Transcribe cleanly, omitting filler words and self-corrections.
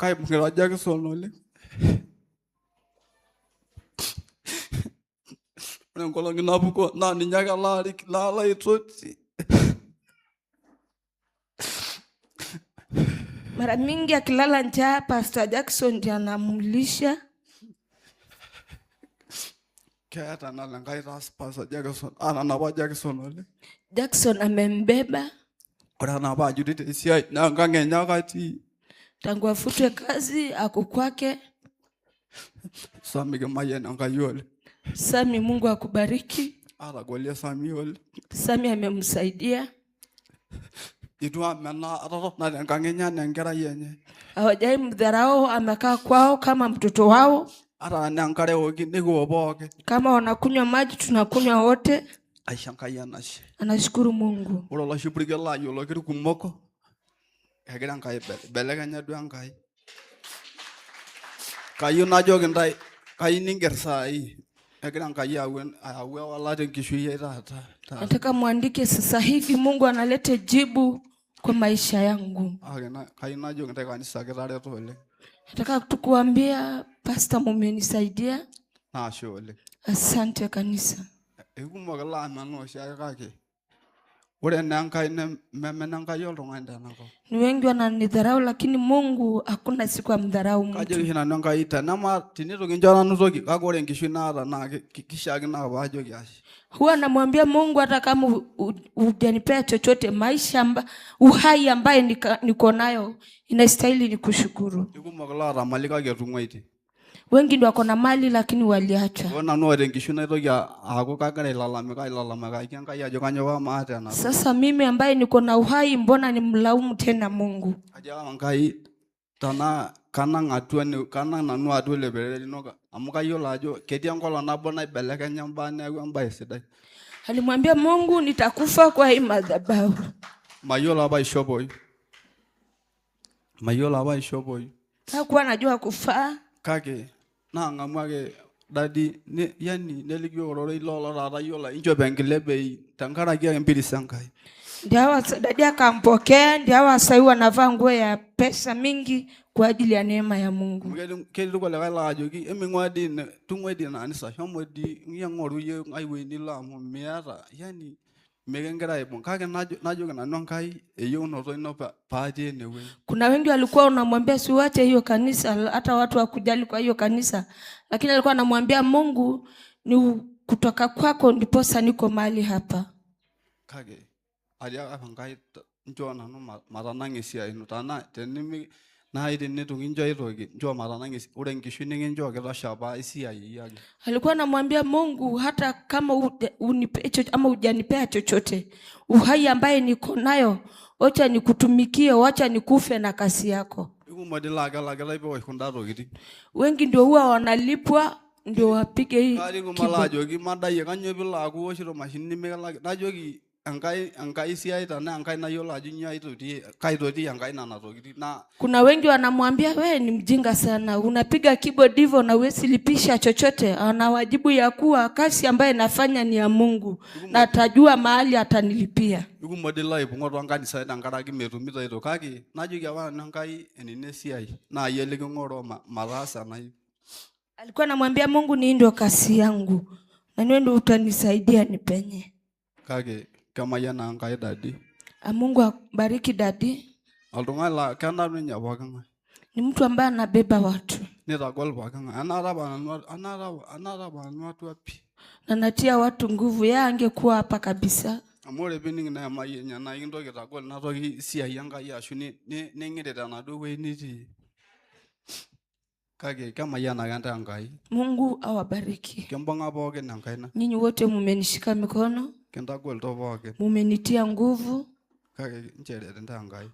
kaibung'ita Jackson oleng. Ore enkolong napuko naa ninye ake laalo aitoti. Mara mingi akilala njaa Pastor Jackson ndiye anamulisha. Keeta nalo enkai taas Pastor Jackson. Ananapa Jackson oleng. Jackson amembeba. Ore anapa ajuri tesiai naa enkang enye ake atii. Tangu afutwe kazi ako kwake. Sami kimayian Enkai oleng. Sami, Mungu akubariki. Atagolie Sami oleng. Sami amemsaidia. Itu amena atatona tenkang enye enaa enkerai enye. Hawajai mdharau, amekaa kwao kama mtoto wao. Ata ana enkare eoki nikiwok pookin. Kama wanakunywa maji tunakunywa wote. Aisho Enkai enashe. Anashukuru Mungu. Ore olashipurike layioloki irkumok. Egira Enkai belekenya duo Enkai. Kayieu najoki ntae, kayieu ninger saai. Egira Enkai ayau ewala tenkishui ai taata. Nataka muandike sasa hivi Mungu analete jibu kwa maisha yangu. Kayieu najoki ntae kanisa kitareto oleng. Nataka tukuambia Pastor mumenisaidia. Naashe oleng. Asante kanisa. Ekumok ilaamena oshiake kake. Ore naa Enkai memena Enkai oltung'ani tenakop. Ni wengi wananidharau lakini Mungu hakuna siku amdharau mtu. Kajoki nanu Enkai teneitu kincho nanu toki kake ore enkishui naata naa kishaakino ake paajoki ashe. Huwa namwambia Mungu hata kama hujanipea chochote, maisha uhai ambaye niko nayo inastahili nikushukuru. Ekumok ilaata mali kake etung'uaitie. Wengi ndio wako na mali lakini waliacha. Ore nanu ore enkishui naitoki aaku kagira ailalamika Enkai ajo kanyo pamaata ena. Sasa mimi ambaye niko na uhai mbona nimlaumu tena Mungu? Ajo Enkai kanang nanu atua ele perere lino amu kayiolo ajo ketii enkolong nabo naibelekenya mbaa neeku embae sidai. Alimwambia Mungu nitakufa kwa hii madhabahu. Mayiolo apa aishopoyu. Hakuwa anajua kufaa. Kake naang'amu ake dadi yani nelikio ororei lolo taata yiolo inchop enkilebei tenkaraki ake mpiris Enkai. Ndio dadi akampokea, ndio wasai wanavaa nguo ya pesa mingi kwa ajili ya neema ya Mungu. Ketii kulikae laajoki eming'ua dii tung'ua dii kanisa shomo dii ng'oru yie ai wuei nilo amu miata yani mekingira aibung. Kake najoki nanu Enkai eyieunoto ino paatii enewuei. Kuna wengi walikuwa unamwambia siuache hiyo kanisa, hata watu wakujali kwa hiyo kanisa. Lakini alikuwa anamwambia Mungu ni kutoka kwako ndiposa niko mahali hapa. Kake alia Enkai njoo nanu matanang esiai ino tana tenimi na teneitu kincho aitoki njoo matanang ore enkishui nikinchoo kitosha apa esiai yake. Alikuwa anamwambia Mungu hata kama unipe ama hujanipea chochote, uhai ambaye niko nayo acha nikutumikie, acha nikufe na kasi yako. Wengi ndio huwa wanalipwa ndio wapige hii. Kalikumalajoki madai kanyo bila akuoshiro mashini najoki Enkai siai tana Enkai nayiolo ajo nyoo aitoti kaitoti Enkai nana tokitin na. Kuna wengi wanamwambia wewe ni mjinga sana, unapiga keyboard hivyo na huwezi lipisha chochote. Ana wajibu ya kuwa kazi ambayo nafanya ni ya Mungu na atajua mahali atanilipia. Ikumodela ibung'oto kanisa tenkaraki metumito ito kake najoki apa Enkai enine siai na yele king'oro mataasa na. Alikuwa anamwambia Mungu ni ndio kazi yangu na wewe ndio utanisaidia nipenye. Kake kamayiana Enkai dadi. Mungu akubariki dadi. Oltung'ani laa kenap ninye pooki ng'ae. Ni mtu ambaye anabeba watu. Nitagol pooki ng'ae. Anata nanu atua pi. Na natia watu nguvu, yeye angekuwa hapa kabisa. Amu ore pining na emayian na kintoki itagol natoki siai Enkai ashu ning'iri tenaduo wuei nitii. Kake kamayiana ake ntae Enkai. Mungu awabariki. Kimbung'a pookin enkaina. Nyinyi wote mumenishika mikono. Kintagol to pookin. Mumenitia nguvu. Kake nchere ntae Enkai.